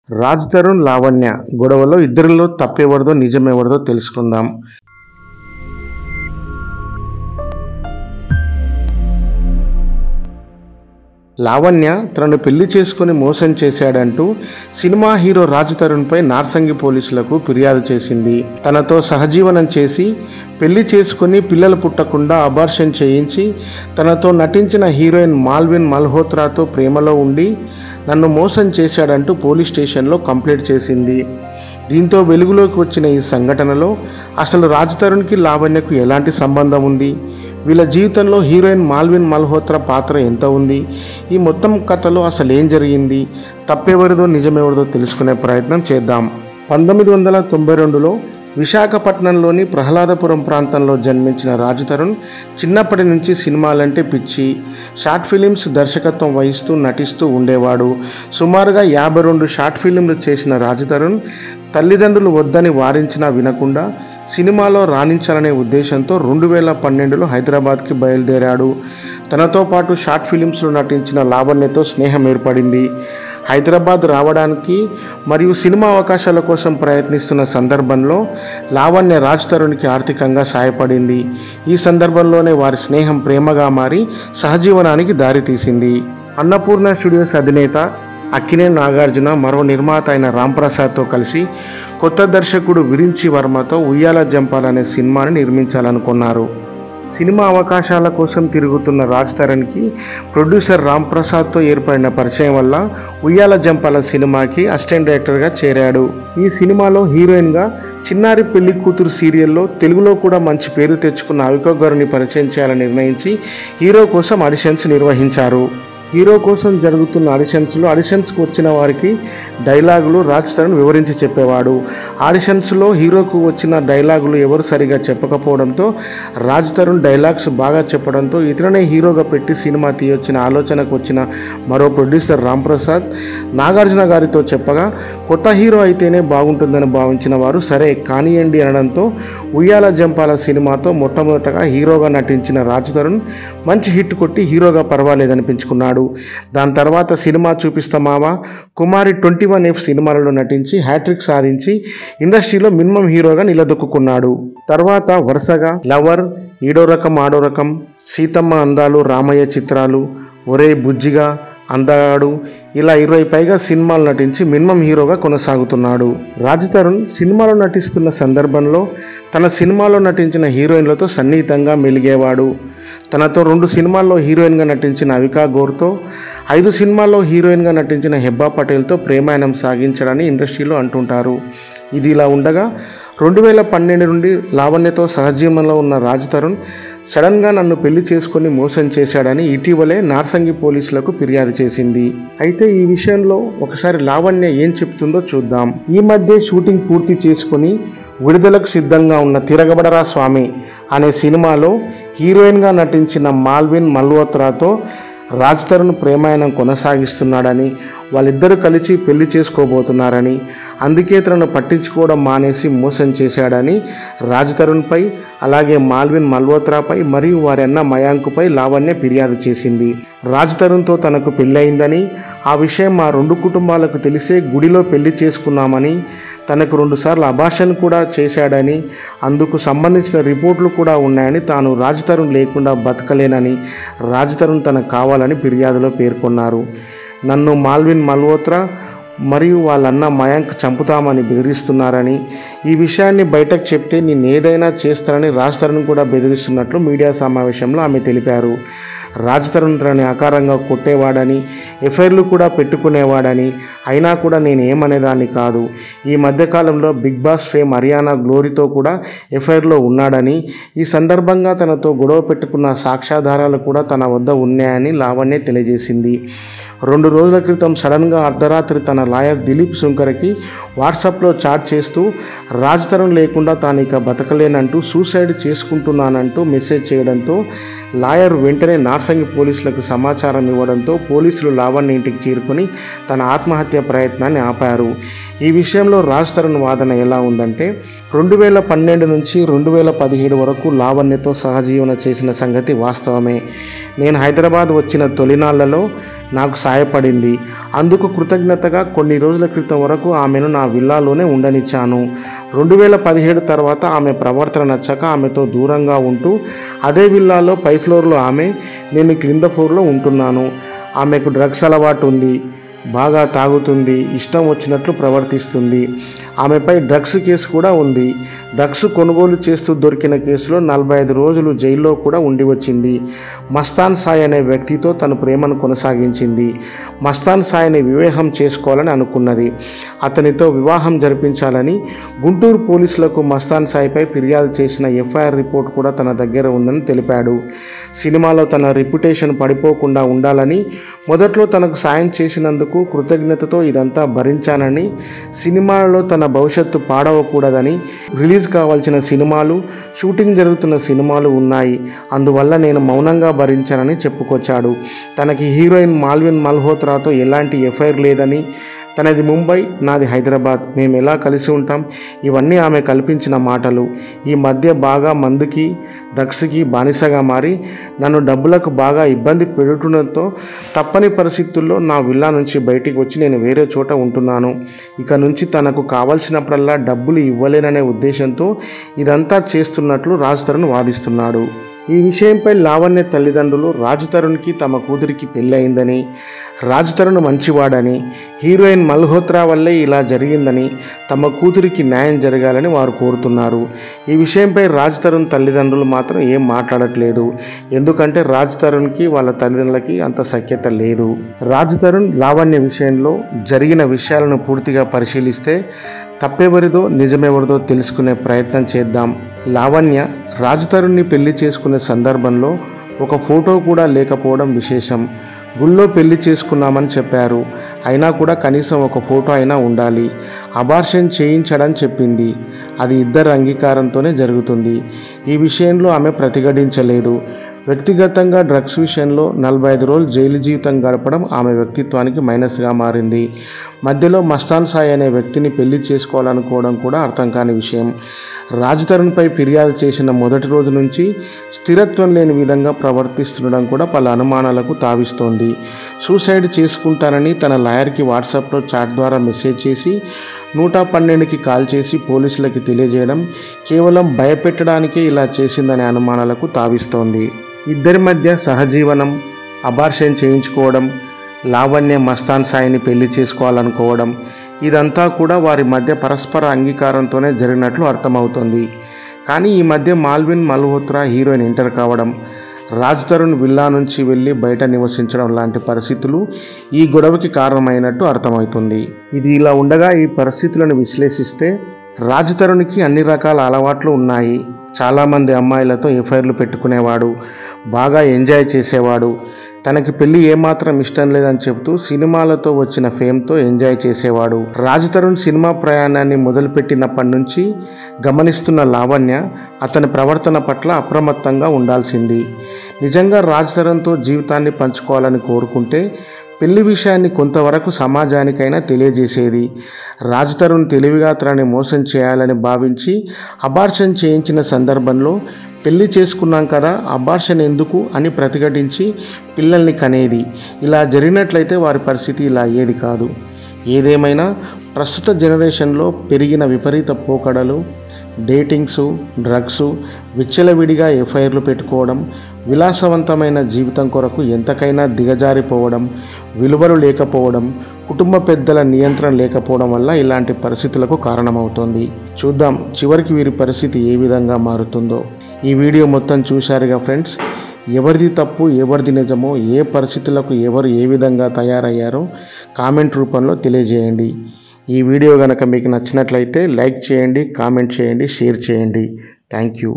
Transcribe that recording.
రాజ్ తరుణ్ లావణ్య గొడవలో ఇద్దరిలో తప్పెవరిదో నిజమెవరిదో తెలుసుకుందాం. లావణ్య తనను పెళ్లి చేసుకుని మోసం చేశాడంటూ సినిమా హీరో రాజ్ తరుణ్పై నార్సింగి పోలీసులకు ఫిర్యాదు చేసింది. తనతో సహజీవనం చేసి పెళ్లి చేసుకుని పిల్లలు పుట్టకుండా అబార్షన్ చేయించి తనతో నటించిన హీరోయిన్ మాల్విన్ మల్హోత్రాతో ప్రేమలో ఉండి నన్ను మోసం చేశాడంటూ పోలీస్ స్టేషన్లో కంప్లైంట్ చేసింది. దీంతో వెలుగులోకి వచ్చిన ఈ సంఘటనలో అసలు రాజ్ తరుణ్కి లావణ్యకు ఎలాంటి సంబంధం ఉంది, వీళ్ళ జీవితంలో హీరోయిన్ మాల్విన్ మల్హోత్రా పాత్ర ఎంత ఉంది, ఈ మొత్తం కథలో అసలు ఏం జరిగింది, తప్పెవరిదో నిజమెవరిదో తెలుసుకునే ప్రయత్నం చేద్దాం. 1992లో విశాఖపట్నంలోని ప్రహ్లాదపురం ప్రాంతంలో జన్మించిన రాజ్ తరుణ్ చిన్నప్పటి నుంచి సినిమాలంటే పిచ్చి. షార్ట్ ఫిలిమ్స్ దర్శకత్వం వహిస్తూ నటిస్తూ ఉండేవాడు. సుమారుగా 52 షార్ట్ ఫిలింలు చేసిన రాజ్ తరుణ్ తల్లిదండ్రులు వద్దని వారించినా వినకుండా సినిమాలో రాణించాలనే ఉద్దేశంతో 2012లో హైదరాబాద్కి బయలుదేరాడు. తనతో పాటు షార్ట్ ఫిలిమ్స్లో నటించిన లావణ్యతో స్నేహం ఏర్పడింది. హైదరాబాద్ రావడానికి మరియు సినిమా అవకాశాల కోసం ప్రయత్నిస్తున్న సందర్భంలో లావణ్య రాజ్ తరుణ్కి ఆర్థికంగా సాయపడింది. ఈ సందర్భంలోనే వారి స్నేహం ప్రేమగా మారి సహజీవనానికి దారితీసింది. అన్నపూర్ణ స్టూడియోస్ అధినేత అక్కినేని నాగార్జున మరో నిర్మాత అయిన రాంప్రసాద్తో కలిసి కొత్త దర్శకుడు విరించి వర్మతో ఉయ్యాల జంపాల అనే సినిమాని నిర్మించాలనుకున్నారు. సినిమా అవకాశాల కోసం తిరుగుతున్న రాజ్ తరుణ్కి ప్రొడ్యూసర్ రాంప్రసాద్తో ఏర్పడిన పరిచయం వల్ల ఉయ్యాల జంపాల సినిమాకి అసిస్టెంట్ డైరెక్టర్గా చేరాడు. ఈ సినిమాలో హీరోయిన్గా చిన్నారి పెళ్లి కూతురు సీరియల్లో తెలుగులో కూడా మంచి పేరు తెచ్చుకున్న అవిక గారిని పరిచయం చేయాలని నిర్ణయించి హీరో కోసం ఆడిషన్స్ నిర్వహించారు. హీరో కోసం జరుగుతున్న ఆడిషన్స్కి వచ్చిన వారికి డైలాగులు రాజ్ తరుణ్ వివరించి చెప్పేవాడు. ఆడిషన్స్లో హీరోకు వచ్చిన డైలాగులు ఎవరు సరిగా చెప్పకపోవడంతో రాజ్ తరుణ్ డైలాగ్స్ బాగా చెప్పడంతో ఇతరనే హీరోగా పెట్టి సినిమా తీయొచ్చిన ఆలోచనకు వచ్చిన మరో ప్రొడ్యూసర్ రాంప్రసాద్ నాగార్జున గారితో చెప్పగా కొత్త హీరో అయితేనే బాగుంటుందని భావించిన వారు సరే కానియండి అనడంతో ఉయ్యాల జంపాల సినిమాతో మొట్టమొదటగా హీరోగా నటించిన రాజ్ తరుణ్ మంచి హిట్ కొట్టి హీరోగా పర్వాలేదనిపించుకున్నాడు. దాని తర్వాత సినిమా చూపిస్తామావా, కుమారి 21F సినిమాలలో నటించి హ్యాట్రిక్ సాధించి ఇండస్ట్రీలో మినిమం హీరోగా నిలదొక్కున్నాడు. తర్వాత వరుసగా లవర్, ఈడో రకం ఆడో రకం, సీతమ్మ అందాలు, రామయ్య చిత్రాలు, ఒరే బుజ్జిగా, అందగాడు ఇలా 20 పైగా సినిమాలు నటించి మినిమం హీరోగా కొనసాగుతున్నాడు. రాజ్ తరుణ్ సినిమాలో నటిస్తున్న సందర్భంలో తన సినిమాలో నటించిన హీరోయిన్లతో సన్నిహితంగా మెలిగేవాడు. తనతో 2 సినిమాల్లో హీరోయిన్గా నటించిన అవికా గౌర్తో, 5 సినిమాల్లో హీరోయిన్గా నటించిన హెబ్బా పటేల్తో ప్రేమాయణం సాగించాడని ఇండస్ట్రీలో అంటుంటారు. ఇది ఇలా ఉండగా 2012 నుండి లావణ్యతో సహజీవనంలో ఉన్న రాజ్ తరుణ్ సడన్గా నన్ను పెళ్లి చేసుకుని మోసం చేశాడని ఇటీవలే నార్సింగి పోలీసులకు ఫిర్యాదు చేసింది. అయితే ఈ విషయంలో ఒకసారి లావణ్య ఏం చెప్తుందో చూద్దాం. ఈ మధ్య షూటింగ్ పూర్తి చేసుకుని విడుదలకు సిద్ధంగా ఉన్న తిరగబడరా స్వామి అనే సినిమాలో హీరోయిన్గా నటించిన మాల్విన్ మల్హోత్రాతో రాజ్ తరుణ్ ప్రేమాయణం కొనసాగిస్తున్నాడని, వాళ్ళిద్దరూ కలిసి పెళ్లి చేసుకోబోతున్నారని, అందుకే తనను పట్టించుకోవడం మానేసి మోసం చేశాడని రాజ్ తరుణ్పై అలాగే మాల్విన్ మల్హోత్రాపై మరియు వారి అన్న మయాంక్పై లావణ్య ఫిర్యాదు చేసింది. రాజ్ తరుణ్తో తనకు పెళ్ళయిందని, ఆ విషయం మా 2 కుటుంబాలకు తెలిసే గుడిలో పెళ్లి చేసుకున్నామని, తనకు 2 సార్లు అబార్షన్ కూడా చేశాడని, అందుకు సంబంధించిన రిపోర్ట్లు కూడా ఉన్నాయని, తాను రాజ్ తరుణ్ లేకుండా బతకలేనని రాజ్ తరుణ్ తనకు కావాలని ఫిర్యాదులో పేర్కొన్నారు. నన్ను మాల్విన్ మల్హోత్రా మరియు వాళ్ళన్న మయాంక్ చంపుతామని బెదిరిస్తున్నారని, ఈ విషయాన్ని బయటకు చెప్తే నేను ఏదైనా చేస్తానని రాజ్ తరుణ్ కూడా బెదిరిస్తున్నట్లు మీడియా సమావేశంలో ఆమె తెలిపారు. రాజ్ తరుణ్ తనని ఆకారంగా కొట్టేవాడని, ఎఫ్ఐఆర్లు కూడా పెట్టుకునేవాడని, అయినా కూడా నేను ఏమనేదాన్ని కాదు. ఈ మధ్యకాలంలో బిగ్ బాస్ ఫేమ్ హర్యానా గ్లోరీతో కూడా ఎఫ్ఐఆర్లో ఉన్నాడని, ఈ సందర్భంగా తనతో గొడవ పెట్టుకున్న సాక్ష్యాధారాలు కూడా తన వద్ద ఉన్నాయని లావణ్య తెలియజేసింది. 2 రోజుల క్రితం సడన్గా అర్ధరాత్రి తన లాయర్ దిలీప్ శంకర్కి వాట్సాప్లో చాట్ చేస్తూ రాజ్ తరుణ్ లేకుండా తాను ఇక బతకలేనంటూ సూసైడ్ చేసుకుంటున్నానంటూ మెసేజ్ చేయడంతో లాయర్ వెంటనే నార్సింగి పోలీసులకు సమాచారం ఇవ్వడంతో పోలీసులు లావణ్య ఇంటికి చేరుకొని తన ఆత్మహత్య ప్రయత్నాన్ని ఆపారు. ఈ విషయంలో రాజ్ తరుణ్ వాదన ఎలా ఉందంటే 2012 నుంచి 2017 వరకు లావణ్యతో సహజీవన చేసిన సంగతి వాస్తవమే. నేను హైదరాబాద్ వచ్చిన తొలినాళ్లలో నాకు సాయపడింది. అందుకు కృతజ్ఞతగా కొన్ని రోజుల క్రితం వరకు ఆమెను నా విల్లాలోనే ఉండనిచ్చాను. 2017 తర్వాత ఆమె ప్రవర్తన నచ్చక ఆమెతో దూరంగా ఉంటూ అదే విల్లాలో పై ఫ్లోర్లో ఆమె, నేను క్రింద ఫ్లోర్లో ఉంటున్నాను. ఆమెకు డ్రగ్స్ అలవాటు ఉంది, బాగా తాగుతుంది, ఇష్టం వచ్చినట్లు ప్రవర్తిస్తుంది. ఆమెపై డ్రగ్స్ కేసు కూడా ఉంది. డ్రగ్స్ కొనుగోలు చేస్తూ దొరికిన కేసులో 45 రోజులు జైల్లో కూడా ఉండి వచ్చింది. మస్తాన్ సాయ్ అనే వ్యక్తితో తన ప్రేమను కొనసాగించింది. మస్తాన్ సాయ్ని వివాహం చేసుకోవాలని అనుకున్నది. అతనితో వివాహం జరిపించాలని గుంటూరు పోలీసులకు మస్తాన్ సాయ్పై ఫిర్యాదు చేసిన ఎఫ్ఐఆర్ రిపోర్ట్ కూడా తన దగ్గర ఉందని తెలిపాడు. సినిమాలో తన రెప్యుటేషన్ పడిపోకుండా ఉండాలని, మొదట్లో తనకు సాయం చేసినందుకు కృతజ్ఞతతో ఇదంతా భరించానని, సినిమాలలో తన భవిష్యత్తు పాడవకూడదని, రిలీజ్ కావాల్సిన సినిమాలు, షూటింగ్ జరుగుతున్న సినిమాలు ఉన్నాయి, అందువల్ల నేను మౌనంగా భరించానని చెప్పుకొచ్చాడు. తనకి హీరోయిన్ మాల్విన్ మల్హోత్రాతో ఎలాంటి ఎఫ్ఐఆర్ లేదని, తనది ముంబై, నాది హైదరాబాద్, మేము ఎలా కలిసి ఉంటాం, ఇవన్నీ ఆమె కల్పించిన మాటలు. ఈ మధ్య బాగా మందుకి, డ్రగ్స్కి బానిసగా మారి నన్ను డబ్బులకు బాగా ఇబ్బంది పెడుతుండటంతో తప్పని పరిస్థితుల్లో నా విల్లా నుంచి బయటికి వచ్చి నేను వేరే చోట ఉంటున్నాను. ఇక నుంచి తనకు కావాల్సినప్పుడల్లా డబ్బులు ఇవ్వలేననే ఉద్దేశంతో ఇదంతా చేస్తున్నట్లు రాజ్ తరుణ్ వాదిస్తున్నాడు. ఈ విషయంపై లావణ్య తల్లిదండ్రులు రాజ్ తరుణ్కి తమ కూతురికి పెళ్ళి అయిందని, రాజ్ తరుణ్ మంచివాడని, హీరోయిన్ మల్హోత్రా వల్లే ఇలా జరిగిందని, తమ కూతురికి న్యాయం జరగాలని వారు కోరుతున్నారు. ఈ విషయంపై రాజ్ తరుణ్ తల్లిదండ్రులు మాత్రం ఏం మాట్లాడట్లేదు. ఎందుకంటే రాజ్ తరుణ్కి వాళ్ళ తల్లిదండ్రులకి అంత సఖ్యత లేదు. రాజ్ తరుణ్ లావణ్య విషయంలో జరిగిన విషయాలను పూర్తిగా పరిశీలిస్తే తప్పెవరిదో నిజమెవరిదో తెలుసుకునే ప్రయత్నం చేద్దాం. లావణ్య రాజ్ తరుణ్ని పెళ్లి చేసుకునే సందర్భంలో ఒక ఫోటో కూడా లేకపోవడం విశేషం. గుళ్ళో పెళ్లి చేసుకున్నామని చెప్పారు, అయినా కూడా కనీసం ఒక ఫోటో అయినా ఉండాలి. అబార్షన్ చేయించడం చెప్పింది, అది ఇద్దరు అంగీకారంతోనే జరుగుతుంది. ఈ విషయంలో ఆమె ప్రతిఘటించలేదు. వ్యక్తిగతంగా డ్రగ్స్ విషయంలో 45 రోజులు జైలు జీవితం గడపడం ఆమె వ్యక్తిత్వానికి మైనస్గా మారింది. మధ్యలో మస్తాన్ సాయ్ అనే వ్యక్తిని పెళ్లి చేసుకోవాలనుకోవడం కూడా అర్థం కాని విషయం. రాజ్ తరుణ్పై ఫిర్యాదు చేసిన మొదటి రోజు నుంచి స్థిరత్వం లేని విధంగా ప్రవర్తిస్తుండడం కూడా పలు అనుమానాలకు తావిస్తోంది. సూసైడ్ చేసుకుంటానని తన లాయర్కి వాట్సాప్లో చాట్ ద్వారా మెసేజ్ చేసి 112కి కాల్ చేసి పోలీసులకి తెలియజేయడం కేవలం భయపెట్టడానికే ఇలా చేసిందనే అనుమానాలకు తావిస్తోంది. ఇద్దరి మధ్య సహజీవనం, అబార్షన్ చేయించుకోవడం, లావణ్య మస్తాన్ సాయిని పెళ్లి చేసుకోవాలనుకోవడం, ఇదంతా కూడా వారి మధ్య పరస్పర అంగీకారంతోనే జరిగినట్లు అర్థమవుతుంది. కానీ ఈ మధ్య మాల్విన్ మల్హోత్రా హీరోయిన్ ఎంటర్ కావడం, రాజ్ తరుణ్ విల్లా నుంచి వెళ్ళి బయట నివసించడం లాంటి పరిస్థితులు ఈ గొడవకి కారణమైనట్టు అర్థమవుతుంది. ఇది ఇలా ఉండగా ఈ పరిస్థితులను విశ్లేషిస్తే రాజ్ తరుణ్కి అన్ని రకాల అలవాట్లు ఉన్నాయి. చాలామంది అమ్మాయిలతో ఎఫ్ఐఆర్లు పెట్టుకునేవాడు, బాగా ఎంజాయ్ చేసేవాడు, తనకి పెళ్లి ఏమాత్రం ఇష్టం లేదని చెబుతూ సినిమాలతో వచ్చిన ఫేమ్తో ఎంజాయ్ చేసేవాడు. రాజ్ తరుణ్ సినిమా ప్రయాణాన్ని మొదలుపెట్టినప్పటి నుంచి గమనిస్తున్న లావణ్య అతని ప్రవర్తన పట్ల అప్రమత్తంగా ఉండాల్సింది. నిజంగా రాజ్ తరుణ్తో జీవితాన్ని పంచుకోవాలని కోరుకుంటే పెళ్లి విషయాన్ని కొంతవరకు సమాజానికైనా తెలియజేసేది. రాజ్ తరుణ్ తెలివిగా తనని మోసం చేయాలని భావించి అబార్షన్ చేయించిన సందర్భంలో పెళ్లి చేసుకున్నాం కదా, అబార్షన్ ఎందుకు అని ప్రతిఘటించి పిల్లల్ని కనేది. ఇలా జరిగినట్లయితే వారి పరిస్థితి ఇలా అయ్యేది కాదు. ఏదేమైనా ప్రస్తుత జనరేషన్లో పెరిగిన విపరీత పోకడలు, డేటింగ్సు, డ్రగ్సు, విచ్చలవిడిగా ఎఫ్ఐఆర్లు పెట్టుకోవడం, విలాసవంతమైన జీవితం కొరకు ఎంతకైనా దిగజారిపోవడం, విలువలు లేకపోవడం, కుటుంబ పెద్దల నియంత్రణ లేకపోవడం వల్ల ఇలాంటి పరిస్థితులకు కారణమవుతోంది. చూద్దాం చివరికి వీరి పరిస్థితి ఏ విధంగా మారుతుందో. ఈ వీడియో మొత్తం చూశారుగా ఫ్రెండ్స్. ఎవరిది తప్పు ఎవరిది నిజమో, ఏ పరిస్థితులకు ఎవరు ఏ విధంగా తయారయ్యారో కామెంట్ రూపంలో తెలియజేయండి. ఈ వీడియో కనుక మీకు నచ్చినట్లయితే లైక్ చేయండి, కామెంట్ చేయండి, షేర్ చేయండి. Thank you.